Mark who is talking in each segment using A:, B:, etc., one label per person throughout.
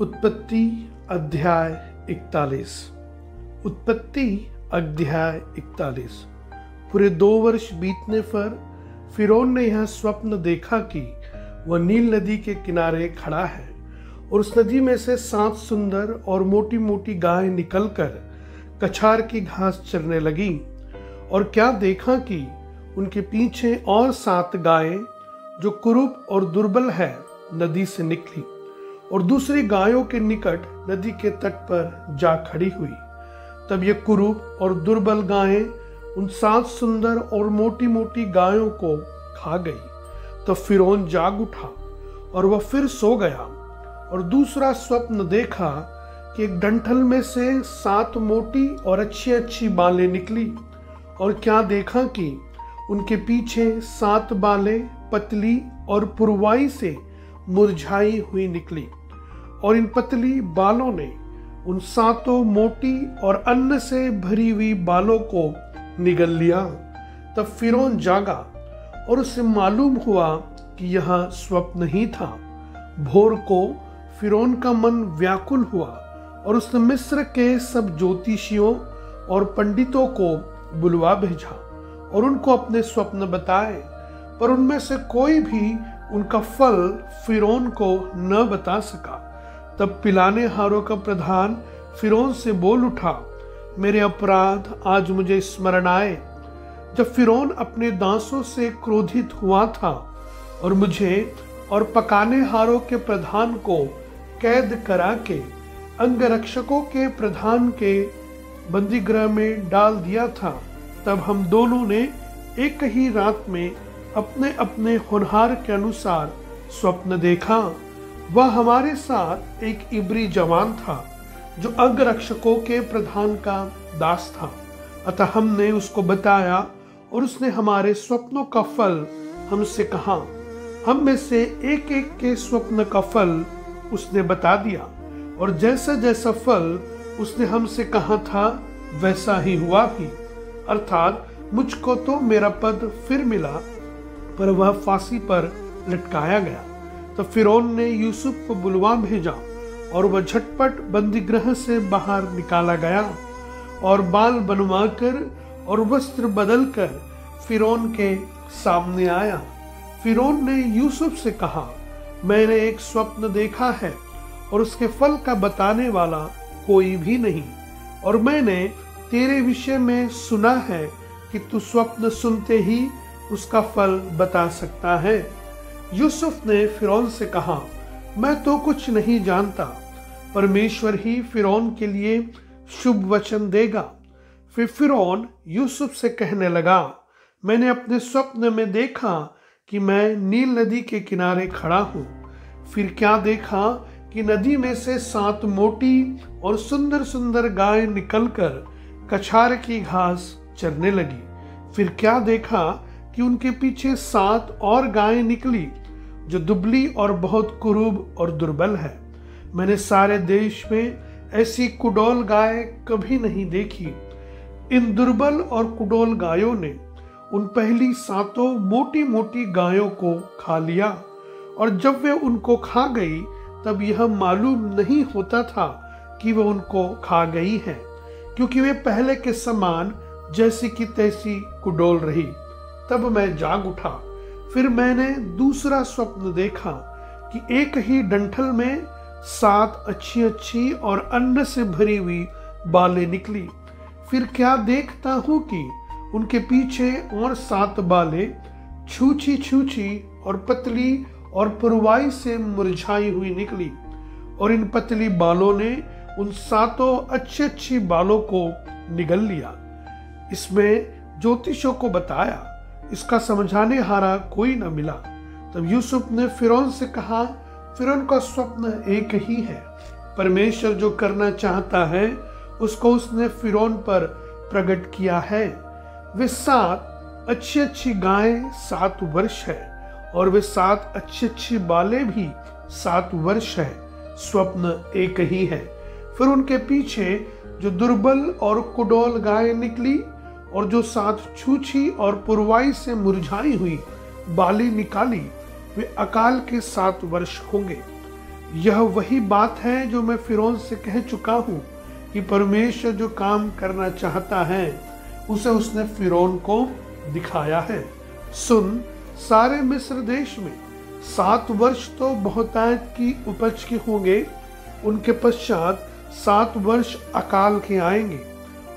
A: उत्पत्ति अध्याय 41। उत्पत्ति अध्याय 41। पूरे 2 वर्ष बीतने पर फिरौन ने यह स्वप्न देखा कि वह नील नदी के किनारे खड़ा है और उस नदी में से 7 सुंदर और मोटी मोटी गायें निकलकर कछार की घास चरने लगी। और क्या देखा कि उनके पीछे और 7 गायें जो कुरूप और दुर्बल है नदी से निकली और दूसरी गायों के निकट नदी के तट पर जा खड़ी हुई। तब ये कुरूप और दुर्बल गायें उन 7 सुंदर और मोटी मोटी गायों को खा गई। तब फिरौन जाग उठा और वह फिर सो गया और दूसरा स्वप्न देखा कि एक डंठल में से 7 मोटी और अच्छी अच्छी बालें निकली। और क्या देखा कि उनके पीछे 7 बालें पतली और पुरवाई से मुरझाई हुई निकली और इन पतली बालों ने उन 7 मोटी और अन्न से भरी हुई बालों को निगल लिया। तब फिरौन जागा और उसे मालूम हुआ कि यह स्वप्न ही था। भोर को फिरौन का मन व्याकुल हुआ और उसने मिस्र के सब ज्योतिषियों और पंडितों को बुलवा भेजा और उनको अपने स्वप्न बताए, पर उनमें से कोई भी उनका फल फिरौन को न बता सका। तब पिलाने हारों का प्रधान फिरौन से बोल उठा, मेरे अपराध आज मुझे स्मरण आए, जब फिरौन अपने दासों से क्रोधित हुआ था और मुझे और पकाने हारों के प्रधान को कैद करा के अंगरक्षकों के प्रधान के बंदीगृह में डाल दिया था। तब हम दोनों ने एक ही रात में अपने अपने होनहार के अनुसार स्वप्न देखा। वह हमारे साथ एक इब्री जवान था जो अंगरक्षकों के प्रधान का दास था। अतः हमने उसको बताया और उसने हमारे स्वप्नों का फल हमसे कहा। हम में से एक एक के स्वप्न का फल उसने बता दिया और जैसा जैसा फल उसने हमसे कहा था वैसा ही हुआ भी। अर्थात मुझको तो मेरा पद फिर मिला, पर वह फांसी पर लटकाया गया। तो फिरौन ने यूसुफ को बुलवा भेजा और वह झटपट बंदीगृह से बाहर निकाला गया और बाल बनवाकर और वस्त्र बदलकर फिरौन के सामने आया। फिरौन ने यूसुफ से कहा, मैंने एक स्वप्न देखा है और उसके फल का बताने वाला कोई भी नहीं, और मैंने तेरे विषय में सुना है कि तू स्वप्न सुनते ही उसका फल बता सकता है। यूसुफ ने फिरौन से कहा, मैं तो कुछ नहीं जानता, परमेश्वर ही फिरौन के लिए शुभ वचन देगा। फिर फिरौन यूसुफ से कहने लगा, मैंने अपने स्वप्न में देखा कि मैं नील नदी के किनारे खड़ा हूँ। फिर क्या देखा कि नदी में से 7 मोटी और सुंदर सुंदर गायें निकलकर कछार की घास चरने लगी। फिर क्या देखा कि उनके पीछे 7 और गायें निकली जो दुबली और बहुत कुरूब और दुर्बल है। मैंने सारे देश में ऐसी कुडौल गाय कभी नहीं देखी। इन दुर्बल और कुडौल गायों ने उन पहली 7 मोटी मोटी गायों को खा लिया, और जब वे उनको खा गई तब यह मालूम नहीं होता था कि वह उनको खा गई है, क्योंकि वे पहले के समान जैसी की तैसी कुडौल रही। तब मैं जाग उठा। फिर मैंने दूसरा स्वप्न देखा कि एक ही डंठल में 7 अच्छी अच्छी और अन्न से भरी हुई बालें निकली। फिर क्या देखता हूँ कि उनके पीछे और 7 बालें छूछी छूछी और पतली और पुरवाई से मुरझाई हुई निकली, और इन पतली बालों ने उन 7 अच्छी अच्छी बालों को निगल लिया। इसमें ज्योतिषों को बताया, इसका समझाने हारा कोई न मिला। तब यूसुफ ने फिरौन से कहा, फिरौन का स्वप्न एक ही है, परमेश्वर जो करना चाहता है उसको उसने फिरौन पर प्रकट किया है। वे 7 अच्छी अच्छी गायें 7 वर्ष है और वे 7 अच्छी अच्छी बालें भी 7 वर्ष है। स्वप्न एक ही है। फिर उनके पीछे जो दुर्बल और कुडौल गायें निकली और जो 7 छूछी और पुरवाई से मुरझाई हुई बाली निकाली, वे अकाल के 7 वर्ष होंगे। यह वही बात है जो मैं फिरौन से कह चुका हूँ कि परमेश्वर जो काम करना चाहता है उसे उसने फिरौन को दिखाया है। सुन, सारे मिस्र देश में 7 वर्ष तो बहुतायत की उपज के होंगे, उनके पश्चात 7 वर्ष अकाल के आएंगे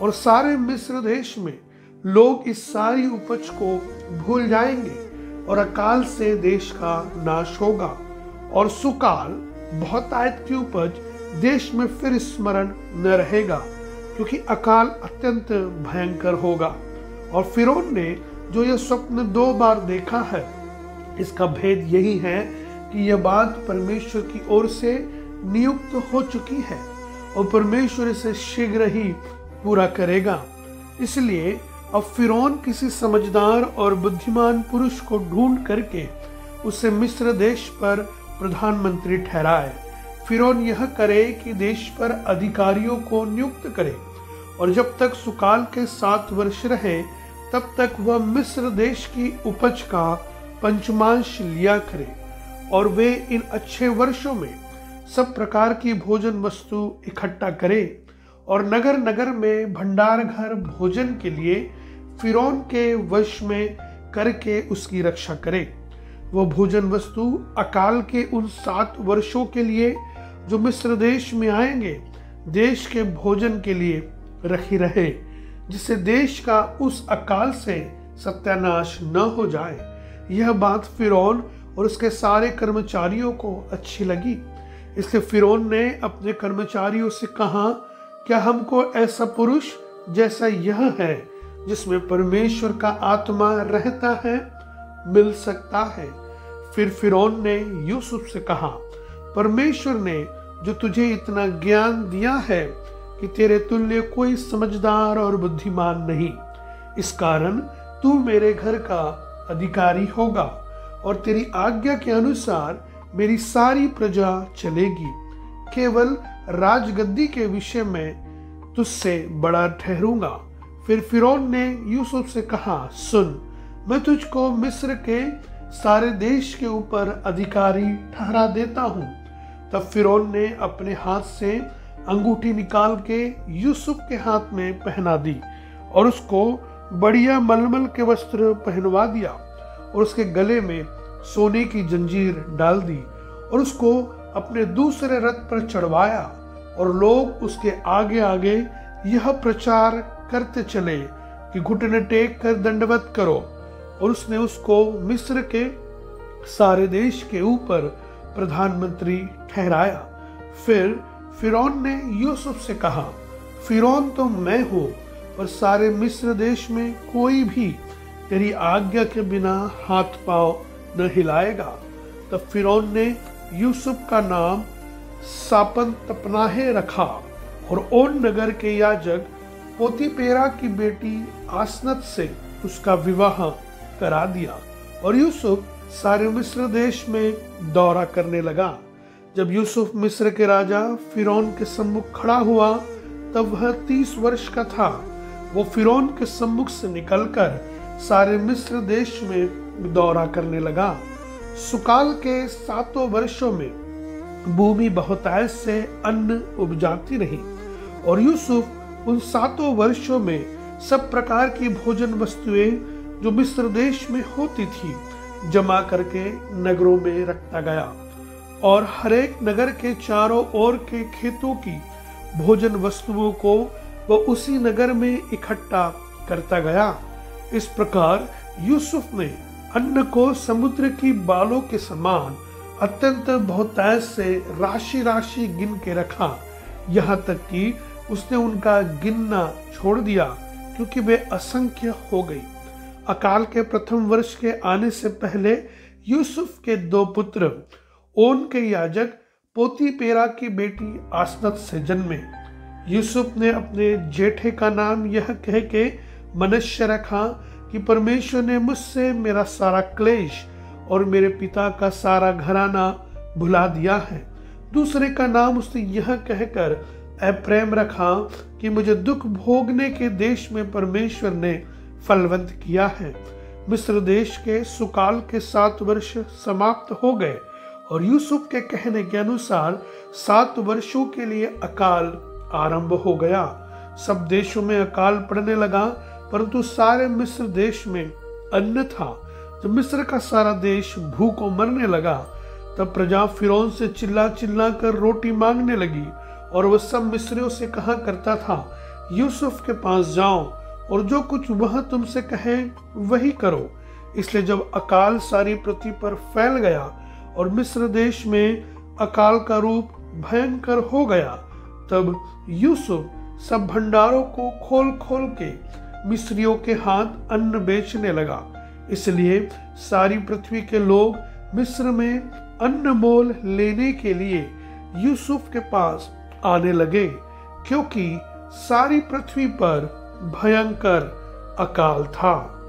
A: और सारे मिस्र देश में लोग इस सारी उपज को भूल जाएंगे और अकाल से देश का नाश होगा और सुकाल बहुतायत की उपज देश में फिर स्मरण न रहेगा, क्योंकि अकाल अत्यंत भयंकर होगा। और फिरौन ने जो यह स्वप्न 2 बार देखा है, इसका भेद यही है कि यह बात परमेश्वर की ओर से नियुक्त हो चुकी है और परमेश्वर इसे शीघ्र ही पूरा करेगा। इसलिए अब फिरौन किसी समझदार और बुद्धिमान पुरुष को ढूंढ करके उसे मिस्र देश पर प्रधानमंत्री ठहराए। फिरौन यह करे कि देश पर अधिकारियों को नियुक्त करे और जब तक सुकाल के 7 वर्ष रहे तब तक वह मिस्र देश की उपज का पंचमांश लिया करे और वे इन अच्छे वर्षों में सब प्रकार की भोजन वस्तु इकट्ठा करे और नगर नगर में भंडार घर भोजन के लिए फिरौन के वश में करके उसकी रक्षा करे। वह भोजन वस्तु अकाल के उन 7 वर्षों के लिए जो मिस्र देश में आएंगे देश के भोजन के लिए रखी रहे, जिससे देश का उस अकाल से सत्यानाश न हो जाए। यह बात फिरौन और उसके सारे कर्मचारियों को अच्छी लगी, इसलिए फिरौन ने अपने कर्मचारियों से कहा, क्या हमको ऐसा पुरुष जैसा यह है जिसमें परमेश्वर का आत्मा रहता है मिल सकता है? फिर फिरौन ने यूसुफ से कहा, परमेश्वर ने जो तुझे इतना ज्ञान दिया है कि तेरे तुल्य कोई समझदार और बुद्धिमान नहीं, इस कारण तू मेरे घर का अधिकारी होगा और तेरी आज्ञा के अनुसार मेरी सारी प्रजा चलेगी। केवल राजगद्दी के विषय में तुझसे बड़ा ठहरूंगा। फिर फिरौन ने यूसुफ से कहा, सुन, मैं तुझको मिस्र के सारे देश के ऊपर अधिकारी ठहरा देता हूँ। तब फिरौन ने अपने हाथ से अंगूठी निकाल के यूसुफ के हाथ में पहना दी और उसको बढ़िया मलमल के वस्त्र पहनवा दिया और उसके गले में सोने की जंजीर डाल दी और उसको अपने दूसरे रथ पर चढ़वाया और लोग उसके आगे आगे यह प्रचार करते चले कि घुटने टेक कर दंडवत करो। और उसने उसको मिस्र के सारे देश के ऊपर प्रधानमंत्री ठहराया। फिर फिरौन ने यूसुफ से कहा, फिरौन तो मैं हूँ और सारे मिस्र देश में कोई भी तेरी आज्ञा के बिना हाथ पांव न हिलाएगा। तब फिरौन ने यूसुफ का नाम सापन तपनाहे रखा और ओन नगर के याजक पोतीपेरा की बेटी आसनत से उसका विवाह करा दिया और यूसुफ सारे मिस्र देश में दौरा करने लगा। जब यूसुफ मिस्र के राजा फिरौन के सम्मुख खड़ा हुआ तब वह 30 वर्ष का था। वो फिरौन के सम्मुख से निकलकर सारे मिस्र देश में दौरा करने लगा। सुकाल के 7 वर्षों में भूमि बहुतायत से अन्न उपजाती रही और यूसुफ उन 7 वर्षों में सब प्रकार की भोजन वस्तुएं जो मिस्र देश में होती थी जमा करके नगरों में रखता गया और हरेक नगर के चारों ओर के खेतों की भोजन वस्तुओं को वह उसी नगर में इकट्ठा करता गया। इस प्रकार यूसुफ ने अन्न को समुद्र की बालों के समान अत्यंत बहुतायत से राशि राशि गिन के रखा, यहाँ तक कि उसने उनका गिनना छोड़ दिया क्योंकि वे असंख्य हो गई। अकाल के प्रथम वर्ष के आने से पहले यूसुफ के 2 पुत्र ओन के याजक पोतीपेरा की बेटी आसनत से जन्मे। यूसुफ ने अपने जेठे का नाम यह कह के मनश्शे रखा कि परमेश्वर ने मुझसे मेरा सारा क्लेश और मेरे पिता का सारा घराना भुला दिया है। दूसरे का नाम उसने यह कहकर एप्रैम रखा कि मुझे दुख भोगने के देश में परमेश्वर ने फलवंत किया है। मिस्र देश के सुकाल के 7 वर्ष समाप्त हो गए और यूसुफ के कहने के अनुसार 7 वर्षों के लिए अकाल आरंभ हो गया। सब देशों में अकाल पड़ने लगा, परंतु सारे मिस्र देश में अन्न था। जब मिस्र का सारा देश भूखों मरने लगा, तब प्रजा फिरौन से चिल्ला चिल्ला कर रोटी मांगने लगी, और वह सब मिस्रियों से कहा करता था, यूसुफ के पास जाओ और जो कुछ वह तुमसे कहे वही करो। इसलिए जब अकाल सारी पृथ्वी पर फैल गया और मिस्र देश में अकाल का रूप भयंकर हो गया, तब यूसुफ सब भंडारों को खोल खोल के मिस्रियों के हाथ अन्न बेचने लगा। इसलिए सारी पृथ्वी के लोग मिस्र में अन्न मोल लेने के लिए यूसुफ के पास आने लगे, क्योंकि सारी पृथ्वी पर भयंकर अकाल था।